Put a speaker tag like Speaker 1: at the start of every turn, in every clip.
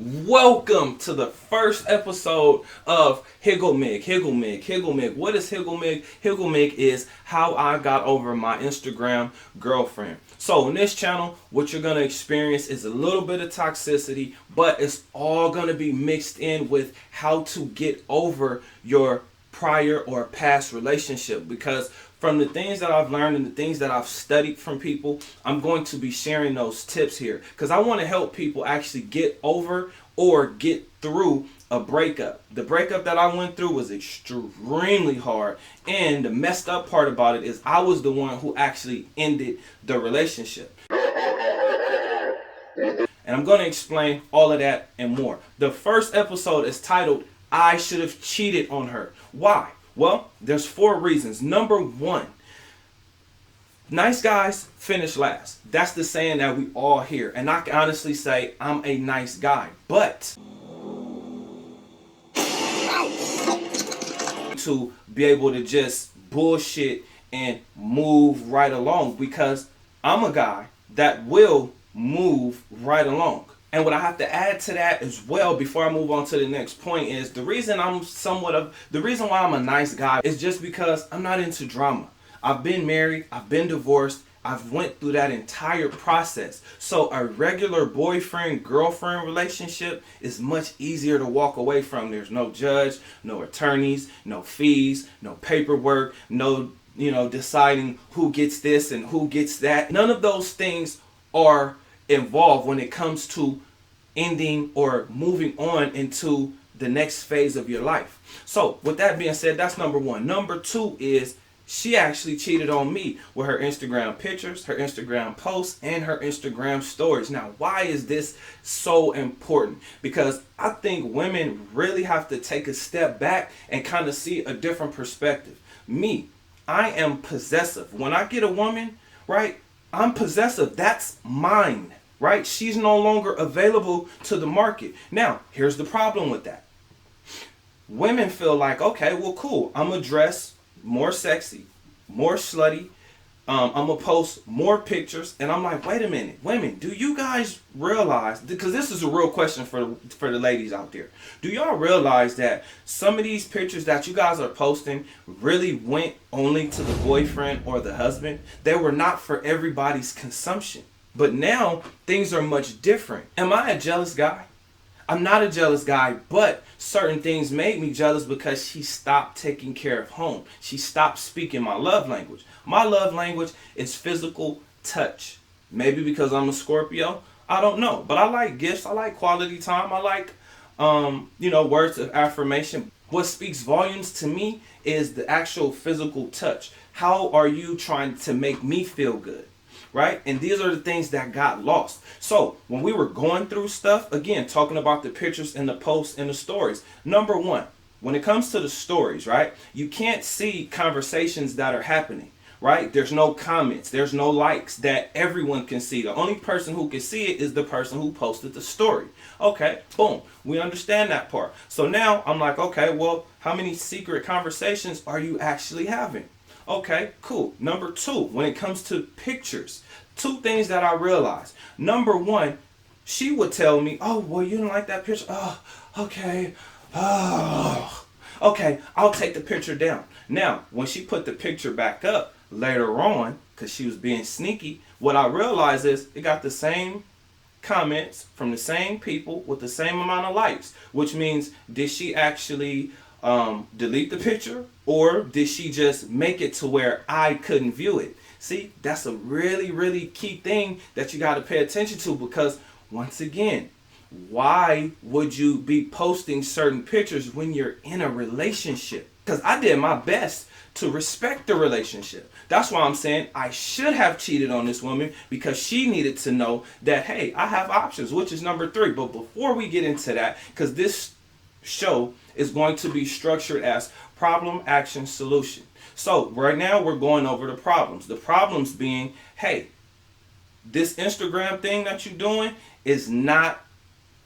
Speaker 1: Welcome to the first episode of Higomig. What is Higomig? Higomig is how I got over my Instagram girlfriend. So in this channel, what you're going to experience is a little bit of toxicity, but it's all going to be mixed in with how to get over your prior or past relationship, because from the things that I've learned and the things that I've studied from people, I'm going to be sharing those tips here because I want to help people actually get over or get through a breakup. The breakup that I went through was extremely hard, and the messed up part about it is I was the one who actually ended the relationship. And I'm going to explain all of that and more. The first episode is titled, I Should Have Cheated on Her. Why? Well, there's 4 reasons. Number 1, nice guys finish last. That's the saying that we all hear. And I can honestly say I'm a nice guy. But to be able to just bullshit and move right along, because I'm a guy that will move right along. And what I have to add to that as well before I move on to the next point is the reason why I'm a nice guy is just because I'm not into drama. I've been married, I've been divorced, I've went through that entire process. So a regular boyfriend-girlfriend relationship is much easier to walk away from. There's no judge, no attorneys, no fees, no paperwork, no, deciding who gets this and who gets that. None of those things are involved when it comes to ending or moving on into the next phase of your life. So with that being said, that's number 1. Number 2 is she actually cheated on me with her Instagram pictures, her Instagram posts, and her Instagram stories. Now, why is this so important? Because I think women really have to take a step back and kind of see a different perspective. Me, I am possessive. When I get a woman, right, I'm possessive. That's mine, right? She's no longer available to the market. Now, here's the problem with that. Women feel like, okay, well, cool. I'm going to dress more sexy, more slutty. I'm going to post more pictures. And I'm like, wait a minute. Women, do you guys realize, because this is a real question for the ladies out there. Do y'all realize that some of these pictures that you guys are posting really went only to the boyfriend or the husband? They were not for everybody's consumption. But now things are much different. Am I a jealous guy? I'm not a jealous guy, but certain things made me jealous because she stopped taking care of home. She stopped speaking my love language. My love language is physical touch. Maybe because I'm a Scorpio, I don't know. But I like gifts, I like quality time, I like words of affirmation. What speaks volumes to me is the actual physical touch. How are you trying to make me feel good? Right? And these are the things that got lost. So when we were going through stuff, again, talking about the pictures and the posts and the stories. Number 1, when it comes to the stories, right? You can't see conversations that are happening, right? There's no comments. There's no likes that everyone can see. The only person who can see it is the person who posted the story. Okay, boom. We understand that part. So now I'm like, okay, well, how many secret conversations are you actually having? Okay, cool. Number 2, when it comes to pictures, 2 things that I realized. Number 1, she would tell me, oh, well, you don't like that picture? Oh, okay. Oh, okay, I'll take the picture down. Now, when she put the picture back up later on, because she was being sneaky, what I realized is it got the same comments from the same people with the same amount of likes, which means did she actually delete the picture, or did she just make it to where I couldn't view it? See, that's a really, really key thing that you got to pay attention to, because once again, why would you be posting certain pictures when you're in a relationship? Because I did my best to respect the relationship. That's why I'm saying I should have cheated on this woman, because she needed to know that, hey, I have options, which is number 3. But before we get into that, because this show is going to be structured as problem, action, solution. So right now we're going over the problems. The problems being, hey, this Instagram thing that you're doing is not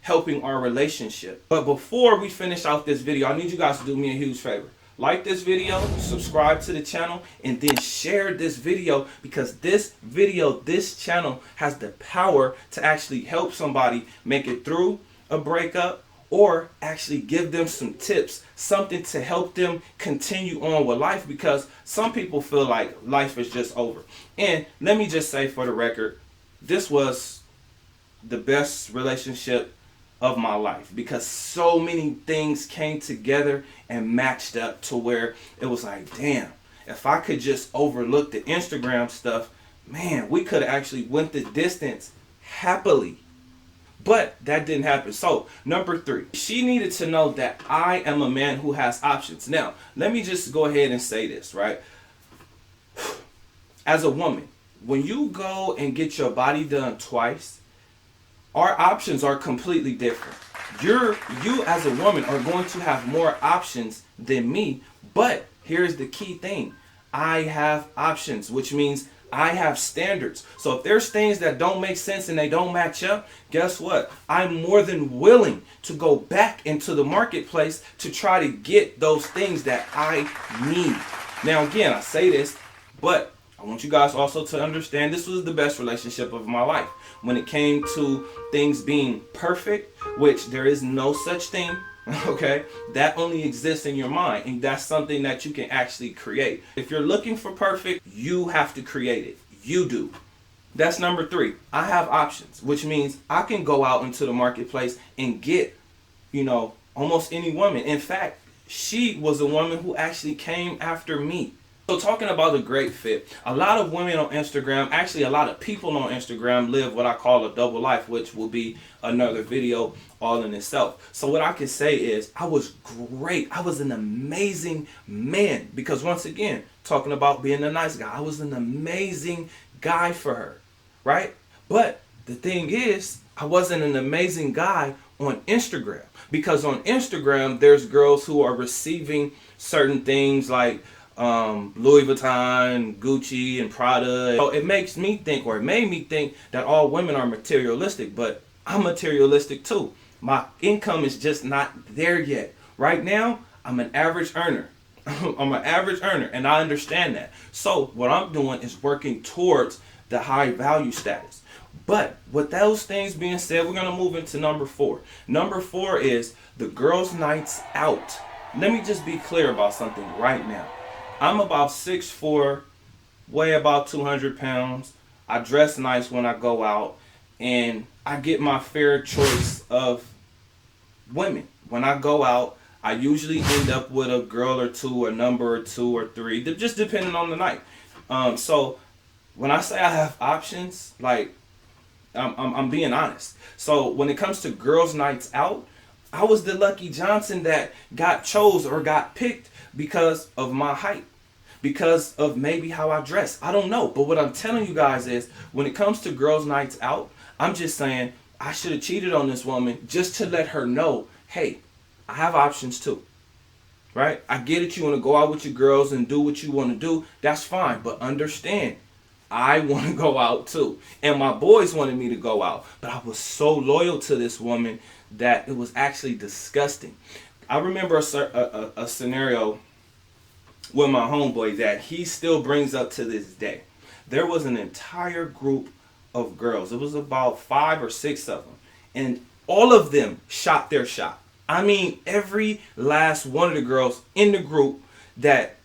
Speaker 1: helping our relationship. But before we finish out this video, I need you guys to do me a huge favor. Like this video, subscribe to the channel, and then share this video, because this channel has the power to actually help somebody make it through a breakup, or actually give them some tips, something to help them continue on with life, because some people feel like life is just over. And let me just say for the record, this was the best relationship of my life, because so many things came together and matched up to where it was like, damn, if I could just overlook the Instagram stuff, man, we could have actually went the distance happily. But that didn't happen. So, number 3, she needed to know that I am a man who has options. Now, let me just go ahead and say this, right? As a woman, when you go and get your body done twice, our options are completely different. You as a woman are going to have more options than me, but here's the key thing. I have options, which means I have standards. So if there's things that don't make sense and they don't match up, guess what? I'm more than willing to go back into the marketplace to try to get those things that I need. Now, again, I say this, but I want you guys also to understand this was the best relationship of my life. When it came to things being perfect, which there is no such thing, okay, that only exists in your mind, and that's something that you can actually create. If you're looking for perfect, you have to create it. You do. That's number 3. I have options, which means I can go out into the marketplace and get, almost any woman. In fact, she was a woman who actually came after me. So talking about a great fit, a lot of women on Instagram, actually a lot of people on Instagram live what I call a double life, which will be another video all in itself. So what I can say is I was great. I was an amazing man, because once again, talking about being a nice guy, I was an amazing guy for her, right? But the thing is, I wasn't an amazing guy on Instagram, because on Instagram, there's girls who are receiving certain things like Louis Vuitton, Gucci, and Prada. So it makes me think, or it made me think, that all women are materialistic, but I'm materialistic too. My income is just not there yet. Right now, I'm an average earner. I'm an average earner, and I understand that. So what I'm doing is working towards the high value status. But with those things being said, we're going to move into number 4. Number 4 is the girls' nights out. Let me just be clear about something right now. I'm about 6'4", weigh about 200 pounds. I dress nice when I go out, and I get my fair choice of women. When I go out, I usually end up with a girl or two, a number or 2 or 3, just depending on the night. So when I say I have options, like I'm being honest. So when it comes to girls' nights out, I was the lucky Johnson that got chose or got picked because of my height, because of maybe how I dress. I don't know. But what I'm telling you guys is, when it comes to girls' nights out, I'm just saying I should have cheated on this woman just to let her know, hey, I have options too. Right? I get it. You want to go out with your girls and do what you want to do. That's fine. But understand, I want to go out too. And my boys wanted me to go out. But I was so loyal to this woman that it was actually disgusting. I remember a scenario with my homeboy that he still brings up to this day. There was an entire group of girls. It was about 5 or 6 of them. And all of them shot their shot. I mean, every last one of the girls in the group, that,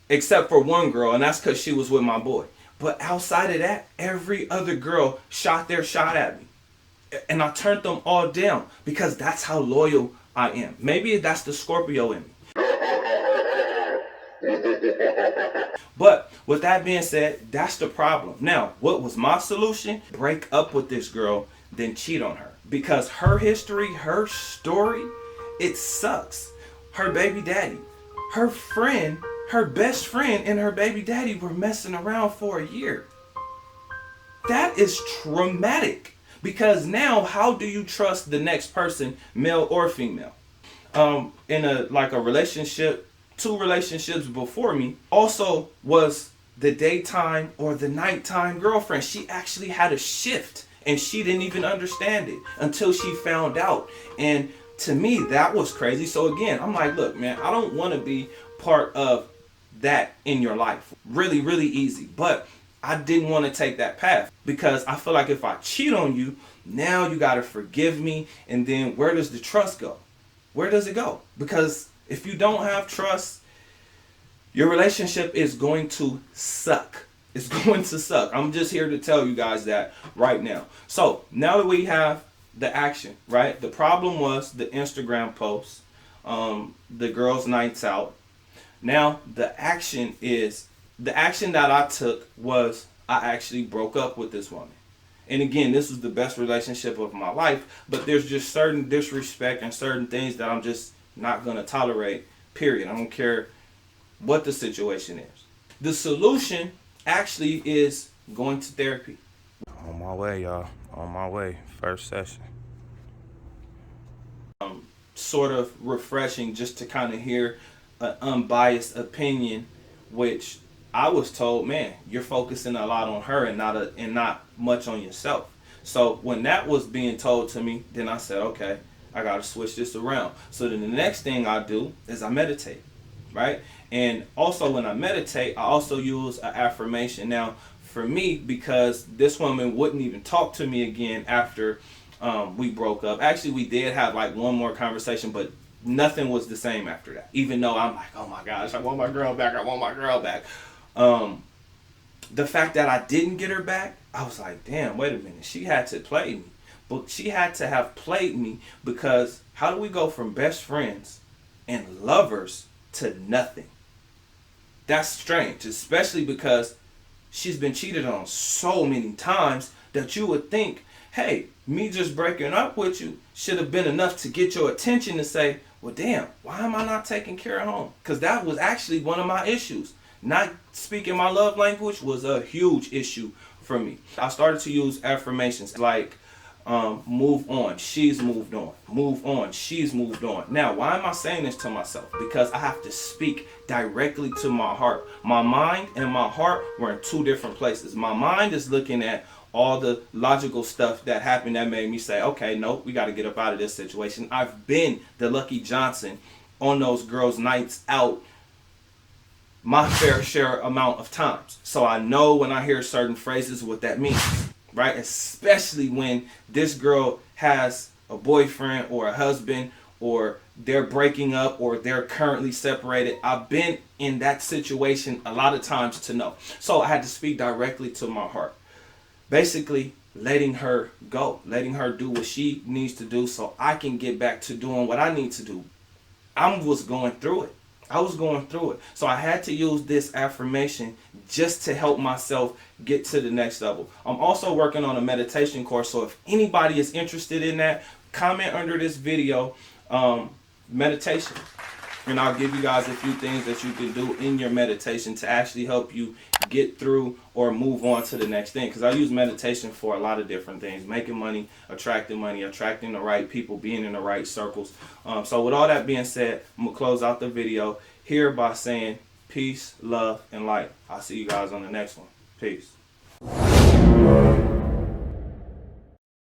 Speaker 1: except for one girl, and that's because she was with my boy. But outside of that, every other girl shot their shot at me. And I turned them all down, because that's how loyal I am. Maybe that's the Scorpio in me. But with that being said, that's the problem. Now, what was my solution? Break up with this girl, then cheat on her. Because her history, her story, it sucks. Her baby daddy, her friend, her best friend, and her baby daddy were messing around for a year. That is traumatic. Because now, how do you trust the next person, male or female? In a relationship, 2 relationships before me, also was the daytime or the nighttime girlfriend. She actually had a shift, and she didn't even understand it until she found out. And to me, that was crazy. So again, I'm like, look, man, I don't want to be part of that in your life. Really, really easy. But I didn't want to take that path because I feel like if I cheat on you, now you got to forgive me. And then where does the trust go? Where does it go? Because if you don't have trust, your relationship is going to suck. It's going to suck. I'm just here to tell you guys that right now. So now that we have the action, right? The problem was the Instagram post, the girls' nights out. Now the action that I took was I actually broke up with this woman. And again, this was the best relationship of my life, but there's just certain disrespect and certain things that I'm just not going to tolerate, period. I don't care what the situation is. The solution actually is going to therapy. On my way, y'all. On my way. First session. Sort of refreshing just to kind of hear an unbiased opinion, which I was told, man, you're focusing a lot on her and not much on yourself. So when that was being told to me, then I said, okay, I got to switch this around. So then the next thing I do is I meditate, right? And also when I meditate, I also use an affirmation. Now, for me, because this woman wouldn't even talk to me again after we broke up. Actually, we did have like one more conversation, but nothing was the same after that. Even though I'm like, oh my gosh, I want my girl back. I want my girl back. The fact that I didn't get her back, I was like, damn, wait a minute. She had to play me. But she had to have played me, because how do we go from best friends and lovers to nothing? That's strange, especially because she's been cheated on so many times that you would think, hey, me just breaking up with you should have been enough to get your attention to say, well, damn, why am I not taking care of home? Because that was actually one of my issues. Not speaking my love language was a huge issue for me. I started to use affirmations like, move on, she's moved on, move on, she's moved on. Now, why am I saying this to myself? Because I have to speak directly to my heart. My mind and my heart were in two different places. My mind is looking at all the logical stuff that happened that made me say, okay, nope, we got to get up out of this situation. I've been the Lucky Johnson on those girls' nights out my fair share amount of times. So I know when I hear certain phrases what that means, right? Especially when this girl has a boyfriend or a husband, or they're breaking up, or they're currently separated. I've been in that situation a lot of times to know. So I had to speak directly to my heart. Basically, letting her go, letting her do what she needs to do so I can get back to doing what I need to do. I was going through it. So I had to use this affirmation just to help myself get to the next level. I'm also working on a meditation course. So if anybody is interested in that, comment under this video, meditation. And I'll give you guys a few things that you can do in your meditation to actually help you get through or move on to the next thing. Because I use meditation for a lot of different things. Making money, attracting the right people, being in the right circles. So with all that being said, I'm going to close out the video here by saying peace, love, and light. I'll see you guys on the next one. Peace.